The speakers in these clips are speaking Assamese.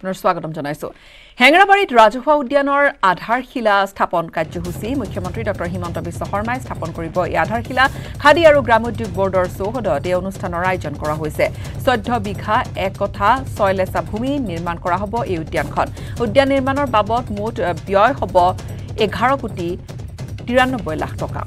স্বাগতম জনাইছো হেংৰাবাৰীত ৰাজহুৱা উদ্যানৰ আধাৰশিলা স্থাপন কাৰ্যসূচী মুখ্যমন্ত্ৰী ডক্টৰ হিমন্ত বিশ্ব শৰ্মাই স্থাপন কৰিব এই আধাৰশিলা খাদী আৰু গ্ৰামোদ্যোগ বৰ্ডৰ চৌহদত এই অনুষ্ঠানৰ আয়োজন কৰা হৈছে 14 বিঘা 1 কঠা 6 লেচা ভূমি নিৰ্মাণ কৰা হ'ব এই উদ্যানখন উদ্যান নিৰ্মাণৰ বাবদ মুঠ ব্যয় হ'ব 11 কোটি 93 লাখ টকা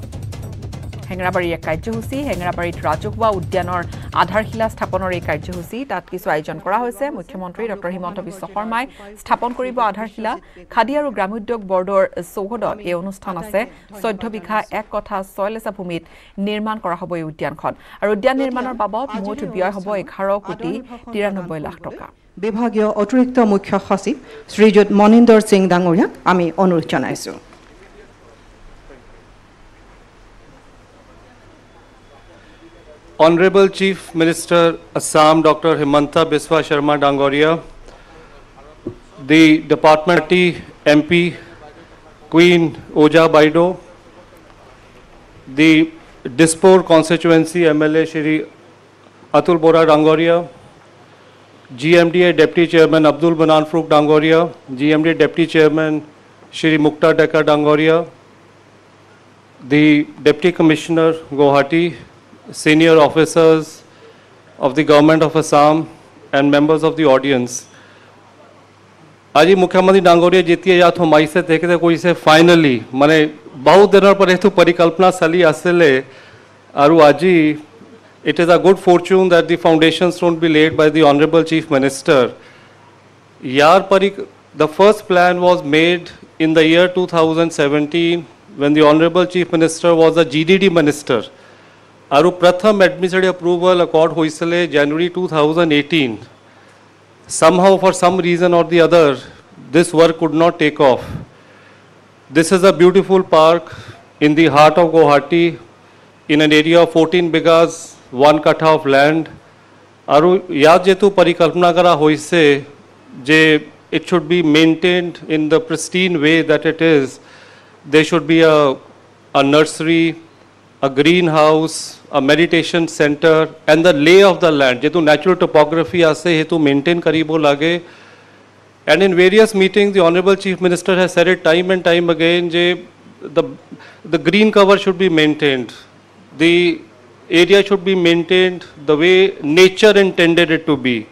হেংৰাবাৰীৰ এক কাৰ্যসূচী হেংৰাবাৰীত ৰাজহুৱা উদ্যানৰ আধাৰশিলা স্থাপনৰ এই কাৰ্যসূচী তাত কিছু আয়োজন কৰা হৈছে মুখ্যমন্ত্ৰী ডক্টৰ হিমন্ত বিশ্ব শৰ্মাই স্থাপন কৰিব আধাৰশিলা খাদী আৰু গ্ৰামোদ্যোগ বৰ্ডৰ চৌহদত এই অনুষ্ঠান আছে 14 বিঘা 1 কঠা 6 লেচা ভূমিত নিৰ্মাণ কৰা হ'ব এই উদ্যানখন আৰু উদ্যান নিৰ্মাণৰ বাবদ মুঠ ব্যয় হ'ব 11 কোটি 93 লাখ টকা বিভাগীয় অতিৰিক্ত মুখ্য সচিব শ্ৰীযুত মনিন্দৰ সিং ডাঙৰীয়াক আমি অনুৰোধ জনাইছো Honorable Chief Minister Assam Dr. Himanta Biswa Sharma Dangoria, the Department MP Queen Oja Baido, the Dispur Constituency MLA Shri Atul Bora Dangoria, GMDA Deputy Chairman Abdul Banan Farooq Dangoria, GMDA Deputy Chairman Shri Mukta Dekar Dangoria, the Deputy Commissioner Guwahati, senior officers of the government of Assam and members of the audience. आज मुख्यमंत्री डांगोरिया जीतिए या तो माई से देखे कोई से फाइनली माने बहुत दिनों पर हेतु परिकल्पना सली असले आरु आजी it is a good fortune that the foundation stone be laid by the Honorable Chief Minister. Yar the first plan was made in the year 2017 when the Honorable Chief Minister was a GDD Minister. Aru pratham administrative approval accord hoisale January 2018. Somehow for some reason or the other, this work could not take off. This is a beautiful park in the heart of Guwahati in an area of 14 bighas, 1 kattha of land. Aru yaad jetu parikalpana kara hoise je it should be maintained in the pristine way that it is. There should be a nursery, a greenhouse, a meditation center, and the lay of the land. जेतु natural topography आसे हेतु maintain करीबो लागे. And in various meetings, the Honorable Chief Minister has said it time and time again, J the green cover should be maintained. The area should be maintained the way nature intended it to be.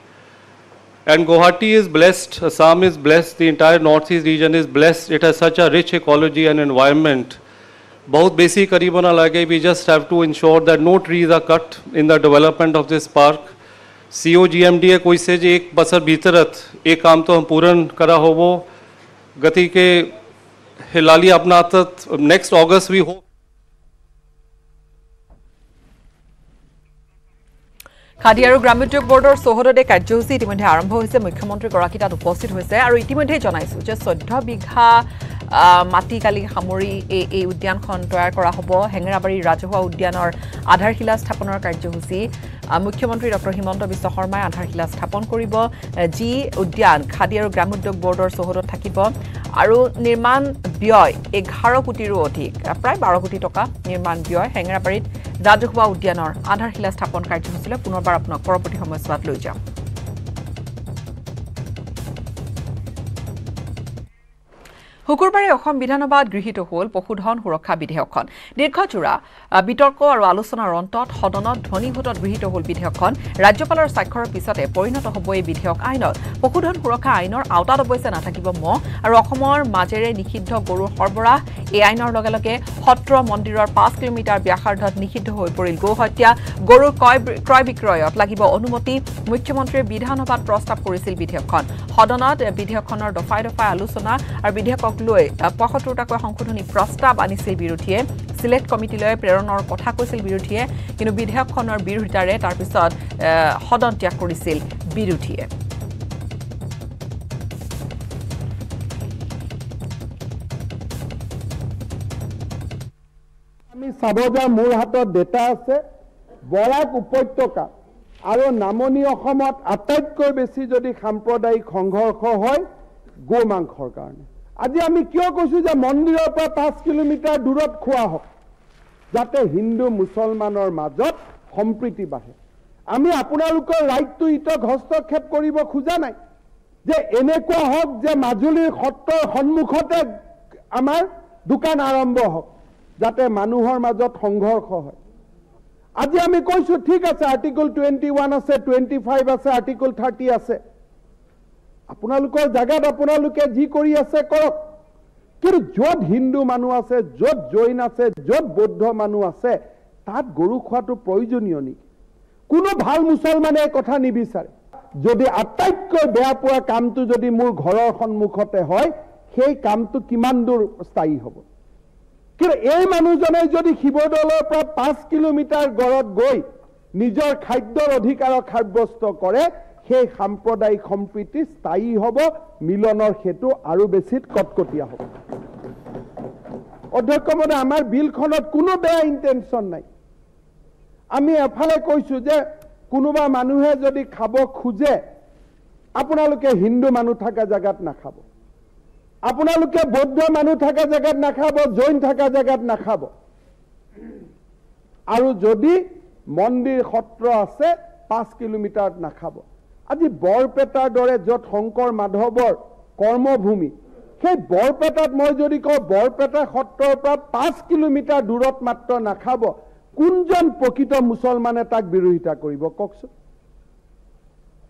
And Guwahati is blessed, Assam is blessed, the entire northeast region is blessed. It has such a rich ecology and environment. बहुत basic करीबना लगे we just have to ensure that no trees are cut in the development of this park. COGMDA कोई से जे एक बसर भीतरत एक काम तो हम पूर्ण करा हो वो गति के हिलाली अपना तक next August we hope. Khadi আৰু গ্ৰামোদ্যোগ বৰ্ডৰ চৌহদতে কাৰ্যসূচী ইতিমধ্যে আৰম্ভ হৈছে মুখ্যমন্ত্ৰী গৰাকী তাত উপস্থিত হৈছে আৰু ইতিমধ্যে জনাইছো যে 14 বিঘা মাটি কালি সামৰি এই উদ্যানখন তৈয়াৰ কৰা হ'ব হেংৰাবাৰী ৰাজহুৱা উদ্যানৰ আধাৰশিলা স্থাপনৰ কাৰ্যসূচী মুখ্যমন্ত্ৰী ডক্টৰ হিমন্ত বিশ্ব শৰ্মাই আধাৰশিলা স্থাপন কৰিব যি উদ্যান খাদী আৰু গ্ৰামোদ্যোগ বৰ্ডৰ চৌহদত থাকিব আৰু নিৰ্মাণ ব্যয় 11 কোটিৰো অধিক প্ৰায় 12 কোটি টকা নিৰ্মাণ ব্যয় হেংৰাবাৰীত ৰাজহুৱা উদ্যানৰ আধাৰশিলা স্থাপন কাৰ্যসূচীলৈ পুনৰবাৰ আপোনাক পৰৱৰ্তী সময়ছোৱাত লৈ যাম শুকুৰবাৰে অসম বিধানসভাত গৃহীত হ'ল পশুধন সুৰক্ষা বিধেয়কখন দীৰ্ঘজোৰা বিতৰ্ক আৰু আলোচনাৰ অন্তত সদনত ধ্বনি ভোটত গৃহীত হ'ল বিধেয়কখন ৰাজ্যপালৰ স্বাক্ষৰৰ পিছতে পৰিণত হ'ব এই বিধেয়ক আইনত পশুধন সুৰক্ষা আইনৰ আওতাত অৱশ্যে নাথাকিব মহ আৰু অসমৰ মাজেৰে নিষিদ্ধ গৰুৰ সৰবৰাহ এই আইনৰ লগে লগে সত্ৰ মন্দিৰৰ 5 কিলোমিটাৰ ব্যাসাৰ্ধত নিষিদ্ধ হৈ পৰিল গো হত্যা গৰুৰ ক্ৰয় বিক্ৰয়ত লাগিব অনুমতি মুখ্যমন্ত্ৰীয়ে বিধানসভাত প্ৰস্তাৱ কৰিছিল বিধেয়কখন সদনত বিধেয়কখনৰ দফাই দফাই আলোচনা আৰু বিধেয়কক লৈ ৭৫টাকৈ সংশোধনী প্ৰস্তাৱ আনিছিল বিৰোধীয়ে সিলেক্ট কমিটিলৈ প্ৰেৰণৰ কথা কৈছিল বিৰোধীয়ে কিন্তু বিধেয়কখনৰ বিৰোধিতাৰে তাৰ পিছত সদন ত্যাগ কৰিছিল বিৰোধীয়ে আমি সাবজা মূল হাতত ডেটা আছে বৰাক উপত্যকা আৰু নামনি অসমত আটাইতকৈ বেছি যদি সাম্প্ৰদায়িক সংঘৰ্ষ হয় গো মাংসৰ কাৰণে আজি আমি কিয় কৈছো যে মন্দিৰৰ পৰা 5 কিলোমিটাৰ দূৰত খোৱা হয় যাতে হিন্দু মুছলমানৰ মাজত সম্প্ৰীতি বাঢ়ে আমি আপোনালোকৰ ৰাইটটো ইতক হস্তক্ষেপ কৰিব খোজা নাই যে এনেকুৱা হওক যে মাজুলীৰ সত্ৰৰ সন্মুখতে আমাৰ দোকান আৰম্ভ হওক যাতে মানুহৰ মাজত সংঘৰ্ষ হয় আজি আমি কৈছো ঠিক আছে আৰ্টিকল 21 আছে 25 আছে আৰ্টিকল 30 আছে আপোনালোকৰ জাগাত আপোনালোকে যি কৰি আছে কৰক কিন্তু য'ত হিন্দু মানুহ আছে য'ত জৈন আছে য'ত বৌদ্ধ মানুহ আছে তাত গৰু খোৱাটো প্ৰয়োজনীয় নেকি কোনো ভাল মুছলমানে কথা নিবিচাৰে যদি আটাইতকৈ বেয়া পোৱা কামটো যদি মোৰ ঘৰৰ সন্মুখতে হয় সেই কামটো কিমান দূৰ স্থায়ী হ'ব কিন্তু এই মানুহজনে যদি শিৱদৌলৰ পৰা 5 কিলোমিটাৰ গড়ত গৈ নিজৰ খাদ্যৰ অধিকাৰক সাব্যস্ত কৰে সেই সাম্প্ৰদায়িক সম্প্ৰীতি স্থায়ী হ'ব মিলনৰ হেতু আৰু বেছি কটকটীয়া হ'ব অধ্যক্ষ মহোদয় আমাৰ বিলখনত কোনো বেয়া ইন্টেনশন নাই আমি এফালে কৈছো যে কোনোবা মানুহে যদি খাব খুজে আপোনালোকে হিন্দু মানুহ থকা জায়গাত নাখাব আপোনালোকে বৌদ্ধ মানুহ থকা জায়গাত নাখাব জৈন থকা জায়গাত নাখাব আৰু যদি মন্দিৰ সত্ৰ আছে 5 কিলোমিটাৰত নাখাব আজি বৰপেটাৰ দৰে য'ত শংকৰ মাধৱৰ কৰ্মভূমি সেই বৰপেটাত মই যদি কওঁ বৰপেটা সত্ৰৰ পৰা 5 কিলোমিটাৰ দূৰত মাত্ৰ নাখাব কোনজন প্ৰকৃত মুছলমানে তাক বিৰোধিতা কৰিব কওকচোন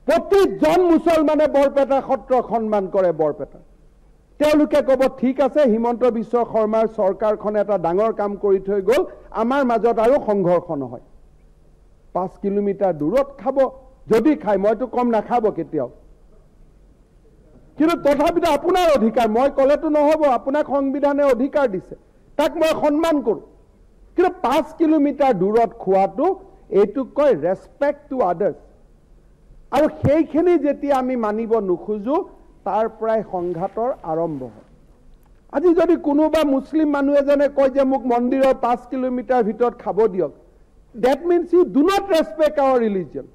প্ৰতিজন মুছলমানে বৰপেটা সত্ৰক সন্মান কৰে বৰপেটা তেওঁলোকে ক'ব ঠিক আছে হিমন্ত বিশ্ব শৰ্মাৰ চৰকাৰখনে এটা ডাঙৰ কাম কৰি থৈ গ'ল আমাৰ মাজত আৰু সংঘৰ্ষ নহয় 5 কিলোমিটাৰ দূৰত খাব যদি খাই মইতো কম নাখাব কেতিয়াও কিন্তু তথাপিতো আপোনাৰ অধিকাৰ মই ক'লেতো নহ'ব আপোনাক সংবিধানে অধিকাৰ দিছে তাক মই সন্মান কৰোঁ কিন্তু 5 কিলোমিটাৰ দূৰত খোৱাটো এইটোক কয় ৰেসপেক্ট টু আদাৰ্স আৰু সেইখিনি যেতিয়া আমি মানিব নোখোজো তাৰ পৰাই সংঘাতৰ আৰম্ভ হয় আজি যদি কোনোবা মুছলিম মানুহ এজনে কয় যে মোক মন্দিৰৰ 5 কিলোমিটাৰ ভিতৰত খাব দিয়ক that means you do not respect our religion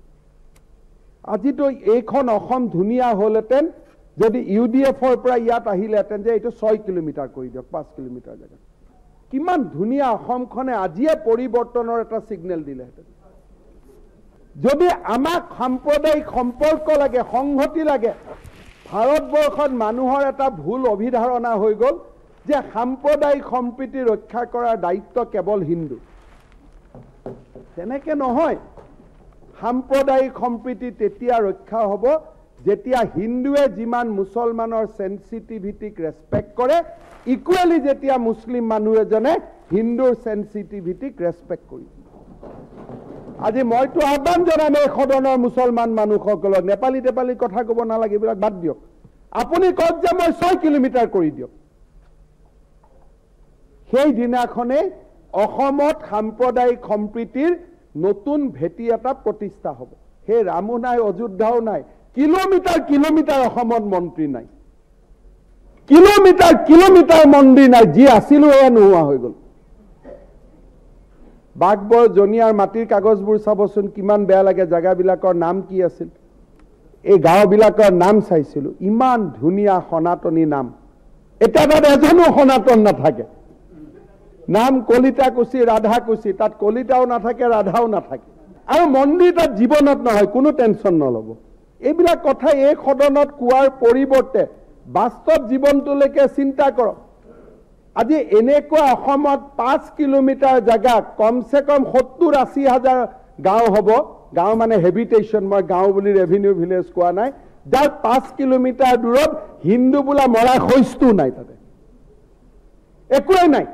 আজি তো এইখন অসম ধুনিয়া হলতেন যদি ইউডিএফৰ পৰা ইয়াত আহিলেতেন যে এইটো 6 কিলোমিটাৰ কৰি দিয়ক 5 কিলোমিটাৰ জায়গা কিমান ধুনিয়া অসমখনে আজিয়ে পৰিৱৰ্তনৰ এটা সিগনেল দিলেহেঁতেন যদি আমাক সাম্প্ৰদায়িক সম্পৰ্ক লাগে সংহতি লাগে ভাৰতবৰ্ষত মানুহৰ এটা ভুল অভিধাৰণা হৈ গ'ল যে সাম্প্ৰদায়িক সম্প্ৰীতি ৰক্ষা কৰাৰ দায়িত্ব কেৱল হিন্দু তেনেকে নহয় সাম্প্ৰদায়িক সম্প্ৰীতি তেতিয়া ৰক্ষা হ'ব যেতিয়া হিন্দুৱে যিমান মুছলমানৰ সেনসিটিভিটিক ৰেসপেক্ট কৰে ইকুৱেলি যেতিয়া মুছলিম মানুহ এজনে হিন্দুৰ সেনসিটিভিটিক ৰেসপেক্ট কৰে আজি মইতো আহ্বান জনাম এই সদনৰ মুছলমান মানুহসকলক নেপালী কথা ক'ব নালাগে এইবিলাক বাদ দিয়ক আপুনি কওক যে মই 6 কিলোমিটাৰ কৰি দিয়ক সেই দিনাখনে অসমত সাম্প্ৰদায়িক সম্প্ৰীতিৰ নতুন ভেটি এটা প্ৰতিষ্ঠা হ'ব হে ৰামু নাই অযোধ্যাও নাই কিলোমিটাৰ অসমত মন্ত্ৰী নাই কিলোমিটাৰ মন্দিৰ নাই যি আছিল এয়া নোহোৱা হৈ গ'ল বাগবৰ জনিয়াৰ মাটিৰ কাগজবোৰ চাবচোন কিমান বেয়া লাগে জায়গাবিলাকৰ নাম কি আছিল এই গাঁওবিলাকৰ নাম চাইছিলো ইমান ধুনিয়া সনাতনী নাম এটা তাত এজনো সনাতন নাথাকে নাম কলিতাকুচি ৰাধাকুচি তাত কলিতাও নাথাকে ৰাধাও নাথাকে আৰু মন্দিৰ তাত জীৱনত নহয় কোনো টেনচন নলব এইবিলাক কথা এই সদনত কোৱাৰ পৰিৱৰ্তে বাস্তৱ জীৱনটোলৈকে চিন্তা কৰক আজি এনেকুৱা অসমত 5 কিলোমিটাৰ জায়গা কমসে কম 70-80 হাজাৰ গাঁও হ'ব গাঁও মানে হেবিটেশন মই গাঁও বুলি ৰেভিনিউ ভিলেজ কোৱা নাই যাৰ 5 কিলোমিটাৰ দূৰত হিন্দু বোলা মৰা খৈস্তু নাই তাতে একোই নাই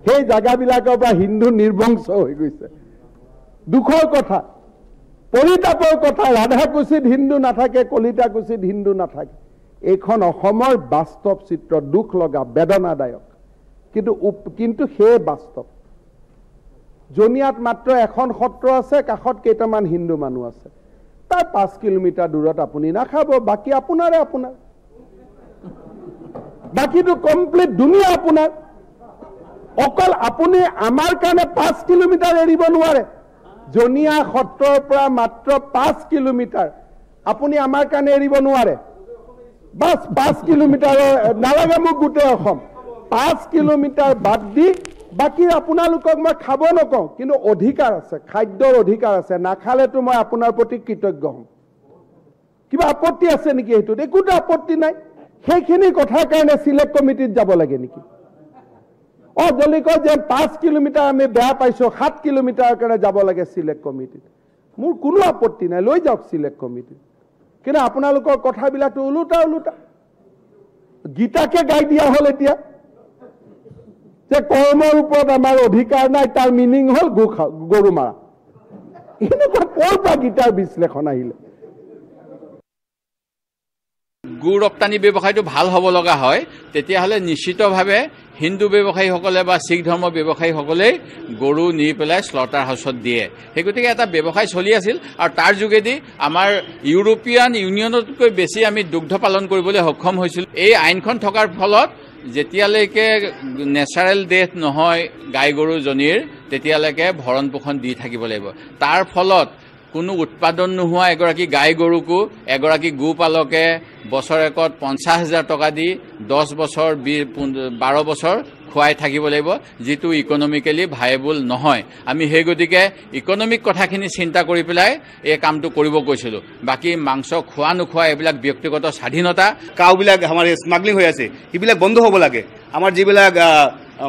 সেই জায়গাবিলাকৰ পৰা হিন্দু নিৰ্বংশ হৈ গৈছে দুখৰ কথা পৰিতাপৰ কথা ৰাধাকুচিত হিন্দু নাথাকে কলিতাকুচিত হিন্দু নাথাকে এইখন অসমৰ বাস্তৱ চিত্ৰ দুখ লগা বেদনাদায়ক কিন্তু সেই বাস্তৱ জনিয়াত মাত্ৰ এখন সত্ৰ আছে কাষত কেইটামান হিন্দু মানুহ আছে তাৰ 5 কিলোমিটাৰ দূৰত আপুনি নাখাব বাকি আপোনাৰে আপোনাৰ বাকিটো কমপ্লিট দুনিয়া আপোনাৰ অকল আপুনি আমাৰ কাৰণে 5 কিলোমিটাৰ এৰিব নোৱাৰে জনিয়া সত্ৰৰ পৰা মাত্ৰ 5 কিলোমিটাৰ আপুনি আমাৰ কাৰণে এৰিব নোৱাৰে বাস 5 কিলোমিটাৰ নালাগে মোক গোটেই অসম 5 কিলোমিটাৰ বাদ দি বাকি আপোনালোকক মই খাব নকওঁ কিন্তু অধিকাৰ আছে খাদ্যৰ অধিকাৰ আছে নাখালেতো মই আপোনাৰ প্ৰতি কৃতজ্ঞ হ'ম কিবা আপত্তি আছে নেকি সেইটোত? একোটা আপত্তি নাই। সেইখিনি কথাৰ কাৰণে চিলেক্ট কমিটিত যাব লাগে নেকি? যদি কয় যে 5 কিলোমিটাৰ আমি বেয়া পাইছোঁ, 7 কিলোমিটাৰৰ কাৰণে যাব লাগে চিলেক্ট কমিটিত, মোৰ কোনো আপত্তি নাই, লৈ যাওক চিলেক্ট কমিটিত। কিন্তু আপোনালোকৰ কথাবিলাকতো ওলোটা ওলোটা। গীতাকে গাই দিয়া হ'ল এতিয়া যে কৰ্মৰ ওপৰত আমাৰ অধিকাৰ নাই, তাৰ মিনিং হ'ল গৰু মাৰা। এনেকুৱা ক'ৰ পৰা গীতাৰ বিশ্লেষণ আহিলে? গু ৰপ্তানি ব্যৱসায়টো ভাল হ'ব লগা হয়, তেতিয়াহ'লে নিশ্চিতভাৱে হিন্দু ব্যৱসায়ীসকলে বা শিখ ধৰ্মৰ ব্যৱসায়ীসকলেই গৰু নি পেলাই শ্লটাৰ হাউচত দিয়ে। সেই গতিকে এটা ব্যৱসায় চলি আছিল আৰু তাৰ যোগেদি আমাৰ ইউৰোপীয়ান ইউনিয়নতকৈ বেছি আমি দুগ্ধ পালন কৰিবলৈ সক্ষম হৈছিলোঁ। এই আইনখন থকাৰ ফলত যেতিয়ালৈকে নেচাৰেল ডেথ নহয় গাই গৰুজনীৰ, তেতিয়ালৈকে ভৰণ পোষণ দি থাকিব লাগিব। তাৰ ফলত কোনো উৎপাদন নোহোৱা এগৰাকী গাই গৰুকো এগৰাকী গোপালকে বছৰেকত 50,000 টকা দি 10 বছৰ 12 বছৰ খুৱাই থাকিব লাগিব, যিটো ইকনমিকেলি ভায়েবল নহয়। আমি সেই গতিকে ইকনমিক কথাখিনি চিন্তা কৰি পেলাই এই কামটো কৰিব কৈছিলোঁ। বাকী মাংস খোৱা নোখোৱা এইবিলাক ব্যক্তিগত স্বাধীনতা। কাউবিলাক আমাৰ স্মাগলিং হৈ আছে, সেইবিলাক বন্ধ হ'ব লাগে। আমাৰ যিবিলাক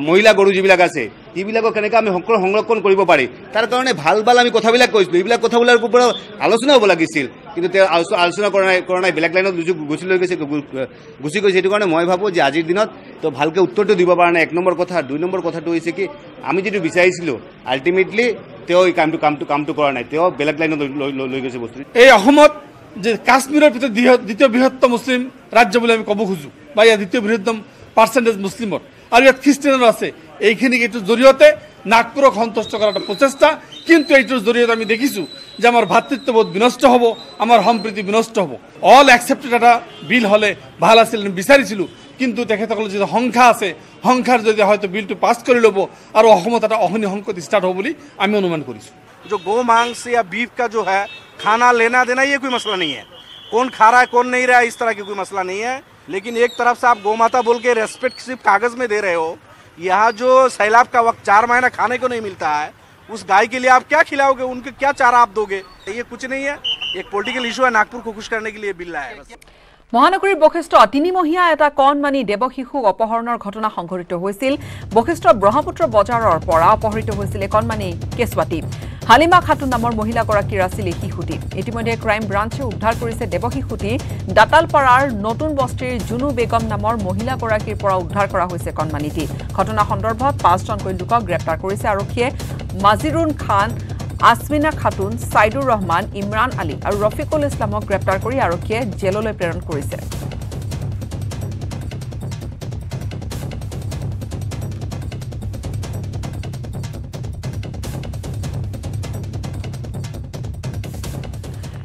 মহিলা গৰু যিবিলাক আছে, এইবিলাকক কেনেকৈ আমি সংৰক্ষণ কৰিব পাৰি, তাৰ কাৰণে ভাল ভাল আমি কথাবিলাক কৈছিলোঁ। এইবিলাক কথাবিলাকৰ ওপৰত আলোচনা হ'ব লাগিছিল, কিন্তু তেওঁ আলোচনা কৰা নাই, বেলেগ লাইনত গুচি গৈছে। সেইটো কাৰণে মই ভাবোঁ যে আজিৰ দিনত তো ভালকৈ উত্তৰটো দিব পৰা নাই। 1 নম্বৰ কথা। 2 নম্বৰ কথাটো হৈছে কি, আমি যিটো বিচাৰিছিলোঁ আল্টিমেটলি তেওঁ এই কামটো কৰা নাই, তেওঁ বেলেগ লাইনত লৈ গৈছে বস্তুটো। এই অসমত যে কাশ্মীৰৰ ভিতৰত দ্বিতীয় বৃহত্তম মুছলিম ৰাজ্য বুলি আমি ক'ব খোজোঁ, বা ইয়াত দ্বিতীয় বৃহত্তম পাৰ্চেণ্টেজ মুছলিমৰ, আৰু ইয়াত খ্ৰীষ্টানৰো আছে। এইখিনিক এইটোৰ জৰিয়তে নাগপুৰক সন্তুষ্ট কৰাৰ এটা প্ৰচেষ্টা, কিন্তু এইটোৰ জৰিয়তে আমি দেখিছোঁ যে আমাৰ ভাতৃত্ববোধ বিনষ্ট হ'ব, আমাৰ সম্প্ৰীতি বিনষ্ট হ'ব। অল একচেপ্টেড এটা বিল হ'লে ভাল আছিল, আমি বিচাৰিছিলোঁ। কিন্তু তেখেতসকলৰ যিটো সংখ্যা আছে, সংখ্যাৰ জৰিয়তে হয়তো বিলটো পাছ কৰি ল'ব আৰু অসমত এটা অহনি সংকট ষ্টাৰ্ট হ'ব বুলি আমি অনুমান কৰিছোঁ। जो गो मांस या बीफ का जो है खाना लेना देना, ये कोई मसला नहीं है। कौन खा रहा है कौन नहीं रहा है, इस तरह की कोई मसला नहीं है। लेकिन एक तरफ से आप गौ माता बोल के रेस्पेक्ट सिर्फ कागज में दे रहे हो, यहाँ जो सैलाब का वक्त 4 महीना खाने को नहीं मिलता है, उस गाय के लिए आप क्या खिलाओगे, उनके क्या चारा आप दोगे? ये कुछ नहीं है, एक पॉलिटिकल इशू है। नागपुर को खुश करने के लिए बिल लाया है। মহানগৰীৰ বশিষ্ঠ 3 মহীয়া এটা কণমানি দেৱশিশু অপহৰণৰ ঘটনা সংঘটিত হৈছিল। বশিষ্ঠৰ ব্ৰহ্মপুত্ৰ বজাৰৰ পৰা অপহৃত হৈছিল কণমানি কেঁচুৱাটি। হালিমা খাতুন নামৰ মহিলাগৰাকীৰ আছিল এই শিশুটি। ইতিমধ্যে ক্ৰাইম ব্ৰাঞ্চে উদ্ধাৰ কৰিছে দেৱশিশুটি। দাতালপাৰাৰ নতুন বস্তিৰ জুনু বেগম নামৰ মহিলাগৰাকীৰ পৰা উদ্ধাৰ কৰা হৈছে কণমানিটি। ঘটনা সন্দৰ্ভত 5জনকৈ লোকক গ্ৰেপ্তাৰ কৰিছে আৰক্ষীয়ে। মাজিৰুন খান, আসমিনা খাতুন, সাইদুৰ ৰহমান, ইমৰান আলী আৰু ৰফিকুল ইছলামক গ্ৰেপ্তাৰ কৰি আৰক্ষীয়ে জেললৈ প্ৰেৰণ কৰিছে।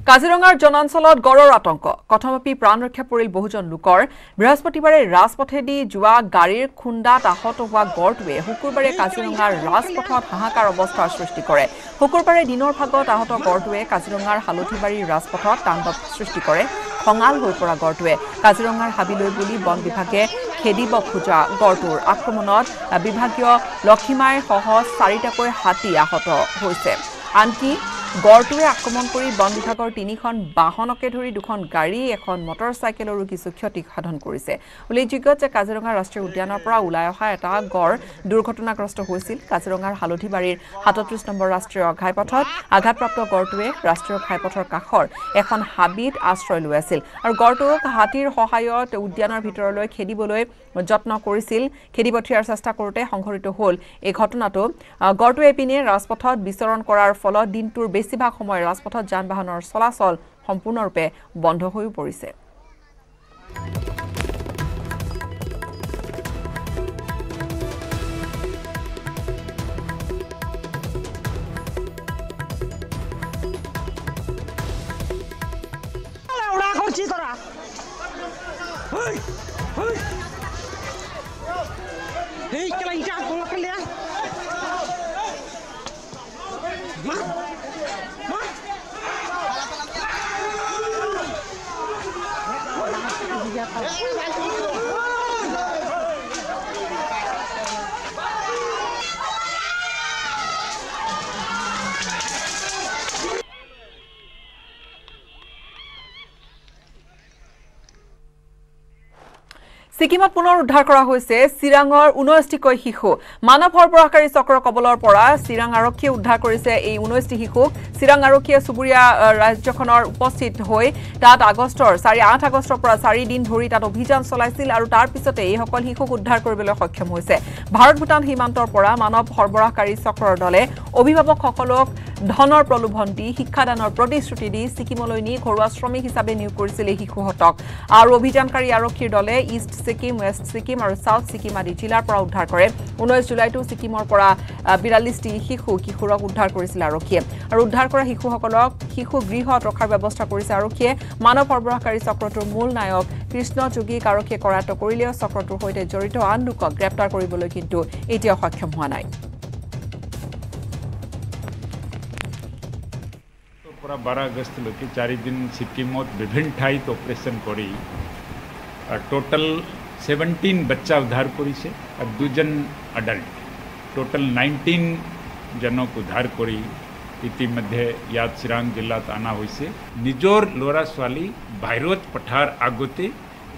কাজিৰঙাৰ জনাঞ্চলত গড়ৰ আতংক। কথমপি প্ৰাণ ৰক্ষা পৰিল বহুজন লোকৰ। বৃহস্পতিবাৰে ৰাজপথেদি যোৱা গাড়ীৰ খুন্দাত আহত হোৱা গড়টোৱে শুকুৰবাৰে কাজিৰঙাৰ ৰাজপথত হাহাকাৰ অৱস্থাৰ সৃষ্টি কৰে। শুকুৰবাৰে দিনৰ ভাগত আহত গড়টোৱে কাজিৰঙাৰ হালধিবাৰীৰ ৰাজপথত তাণ্ডৱ সৃষ্টি কৰে। খঙাল হৈ পৰা গড়টোৱে কাজিৰঙাৰ হাবিলৈ বুলি বন বিভাগে খেদিব খোজা গড়টোৰ আক্ৰমণত বিভাগীয় লক্ষীমাই সহ 4টাকৈ হাতী আহত হৈছে। আনকি গড়টোৱে আক্ৰমণ কৰি বন বিভাগৰ 3খন বাহনকে ধৰি 2খন গাড়ী, এখন মটৰচাইকেলৰো কিছু ক্ষতি সাধন কৰিছে। উল্লেখযোগ্য যে কাজিৰঙা ৰাষ্ট্ৰীয় উদ্যানৰ পৰা ওলাই অহা এটা গড় দুৰ্ঘটনাগ্ৰস্ত হৈছিল। কাজিৰঙাৰ হালধিবাৰীৰ 37 নম্বৰ ৰাষ্ট্ৰীয় ঘাইপথত আঘাতপ্ৰাপ্ত গড়টোৱে ৰাষ্ট্ৰীয় ঘাইপথৰ কাষৰ এখন হাবিত আশ্ৰয় লৈ আছিল আৰু গড়টোক হাতীৰ সহায়ত উদ্যানৰ ভিতৰলৈ খেদিবলৈ যত্ন কৰিছিল। খেদি পঠিয়াৰ চেষ্টা কৰোঁতে সংঘটিত হ'ল এই ঘটনাটো। গড়টোৱে পিনে ৰাজপথত বিচৰণ কৰাৰ ফলত দিনটোৰ বেছিভাগ সময় ৰাজপথত যান বাহনৰ চলাচল সম্পূৰ্ণৰূপে বন্ধ হৈ পৰিছে। ছিকিমত পুনৰ উদ্ধাৰ কৰা হৈছে চিৰাঙৰ 19টিকৈ শিশু মানৱ সৰবৰাহকাৰী চক্ৰৰ কবলৰ পৰা চিৰাং আৰক্ষীয়ে উদ্ধাৰ কৰিছে এই 19টি শিশুক চিৰাং আৰক্ষীয়ে চুবুৰীয়া ৰাজ্যখনৰ উপস্থিত হৈ তাত 8 আগষ্টৰ পৰা 4 দিন ধৰি তাত অভিযান চলাইছিল আৰু তাৰ পিছতে এই সকল শিশুক উদ্ধাৰ কৰিবলৈ সক্ষম হৈছে ভাৰত ভূটান সীমান্তৰ পৰা মানৱ সৰবৰাহকাৰী চক্ৰৰ দলে অভিভাৱকসকলক ধনৰ প্ৰলোভন দি শিক্ষাদানৰ প্ৰতিশ্ৰুতি দি ছিকিমলৈ নি ঘৰুৱা শ্ৰমিক হিচাপে নিয়োগ কৰিছিল এই শিশুহঁতক আৰু অভিযানকাৰী আৰক্ষীৰ দলে ইষ্ট ছিকিম ৱেষ্ট ছিকিম আৰু সাউথ ছিকিম আদি জিলাৰ পৰা উদ্ধাৰ কৰে 19 জুলাইতো ছিকিমৰ পৰা 42টি কিশোৰক উদ্ধাৰ কৰিছিল আৰক্ষীয়ে আৰু উদ্ধাৰ কৰা শিশুসকলক শিশু গৃহত ৰখাৰ ব্যৱস্থা কৰিছে আৰক্ষীয়ে মানৱ সৰবৰাহকাৰী চক্ৰটোৰ মূল নায়ক কৃষ্ণ যোগীক আৰক্ষীয়ে কৰায়ত্ব কৰিলেও চক্ৰটোৰ সৈতে জড়িত আন লোকক গ্ৰেপ্তাৰ কৰিবলৈ কিন্তু এতিয়াও সক্ষম হোৱা নাই 12 আগষ্টলৈকে 4 দিন ছিকিমত বিভিন্ন ঠাইত অপাৰেশ্যন কৰি টোটাল 17 বাচ্চা উদ্ধাৰ কৰিছে আৰু 2জন এডাল্ট টোটাল 19 জনক উদ্ধাৰ কৰি ইতিমধ্যে ইয়াত চিৰাং জিলাত অনা হৈছে নিজৰ ল'ৰা ছোৱালী বাহিৰত পঠাৰ আগতে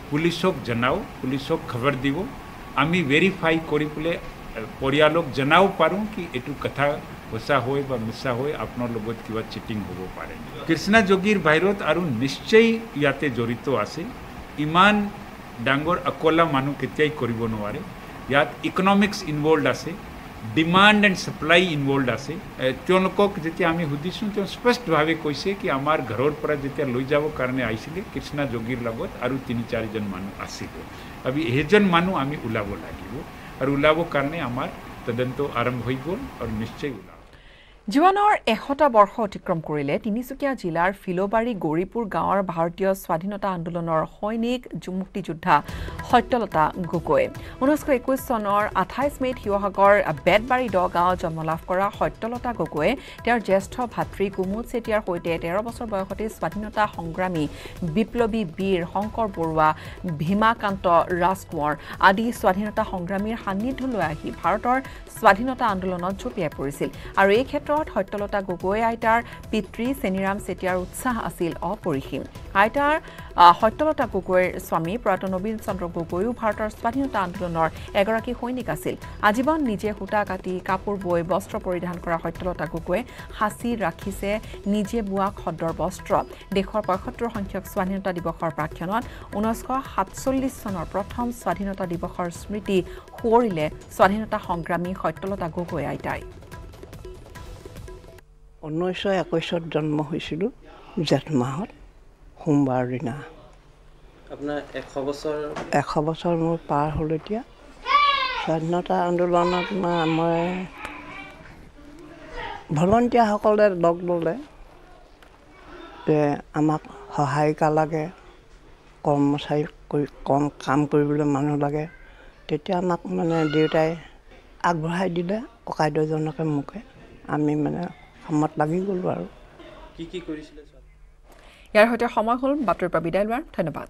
পুলিচক জনাও পুলিচক খবৰ দিব আমি ভেৰিফাই কৰি পেলাই পৰিয়ালক জনাও পাৰোঁ কি এইটো কথা সঁচা হয় বা মিছা হয় আপোনাৰ লগত কিবা চিটিং হ'ব পাৰে কৃষ্ণা যোগীৰ বাহিৰত আৰু নিশ্চয় ইয়াতে জড়িত আছে ইমান ডাঙৰ অকলা মানুহ কেতিয়াই কৰিব নোৱাৰে ইয়াত ইকনমিক্স ইনভলভড আছে ডিমাণ্ড এণ্ড ছাপ্লাই ইনভলভড আছে তেওঁলোকক যেতিয়া আমি সুধিছোঁ তেওঁ স্পষ্টভাৱে কৈছে কি আমাৰ ঘৰৰ পৰা যেতিয়া লৈ যাবৰ কাৰণে আহিছিলে কৃষ্ণা যোগীৰ লগত আৰু 3-4জন মানুহ আছিল আমি এইজন মানুহ আমি ওলাব লাগিব আৰু ওলাবৰ কাৰণে আমাৰ তদন্ত আৰম্ভ হৈ গ'ল আৰু নিশ্চয় ওলাব জোৱানৰ 100টা বৰ্ষ অতিক্ৰম কৰিলে তিনিচুকীয়া জিলাৰ ফিলবাৰী গৌৰীপুৰ গাঁৱৰ ভাৰতীয় স্বাধীনতা আন্দোলনৰ সৈনিক মুক্তিযোদ্ধা সত্যলতা গগৈ 1921 চনৰ 28 মে'ত শিৱসাগৰ বেতবাৰী দ গাঁৱত জন্ম লাভ কৰা সত্যলতা গগৈয়ে তেওঁৰ জ্যেষ্ঠ ভাতৃ কুমুদ চেতিয়াৰ সৈতে 13 বছৰ বয়সতে স্বাধীনতা সংগ্ৰামী বিপ্লৱী বীৰ শংকৰ বৰুৱা ভীমাকান্ত ৰাজকোঁৱৰ আদি স্বাধীনতা সংগ্ৰামীৰ সান্নিধ্য লৈ আহি ভাৰতৰ স্বাধীনতা আন্দোলনত জঁপিয়াই পৰিছিল আৰু এই ক্ষেত্ৰত সত্যলতা গগৈ আইতাৰ পিতৃ চেনিৰাম চেতিয়াৰ উৎসাহ আছিল অপৰিসীম আইতাৰ সত্যলতা গগৈৰ স্বামী প্ৰয়াত নবীন চন্দ্ৰ গগৈও ভাৰতৰ স্বাধীনতা আন্দোলনৰ এগৰাকী সৈনিক আছিল আজীৱন নিজে সূতা কাটি কাপোৰ বৈ বস্ত্ৰ পৰিধান কৰা সত্যলতা গগৈয়ে সাঁচি ৰাখিছে নিজে বোৱা খদ্দৰ বস্ত্ৰ দেশৰ 75 সংখ্যক স্বাধীনতা দিৱসৰ প্ৰাক্ষণত 1947 চনৰ প্ৰথম স্বাধীনতা দিৱসৰ স্মৃতি সোঁৱৰিলে স্বাধীনতা সংগ্ৰামী সত্যলতা গগৈ আইতাই 1921 জন্ম হৈছিলোঁ জেঠ মাহত সোমবাৰ দিনা আপোনাৰ 100 বছৰ মোৰ পাৰ হ'ল এতিয়া স্বাধীনতা আন্দোলনত মই ভলণ্টিয়াৰসকলে লগ ল'লে যে আমাক সহায়িকা লাগে কৰ্মচাৰী কাম কৰিবলৈ মানুহ লাগে তেতিয়া আমাক মানে দেউতাই আগবঢ়াই দিলে ককাইদেউজনকে মোকে আমি মানে কামত লাগি গ'লোঁ আৰু কি কৰিছিলে ইয়াৰ সৈতে সময় হ'ল বাতৰিৰ পৰা বিদায় লোৱাৰ ধন্যবাদ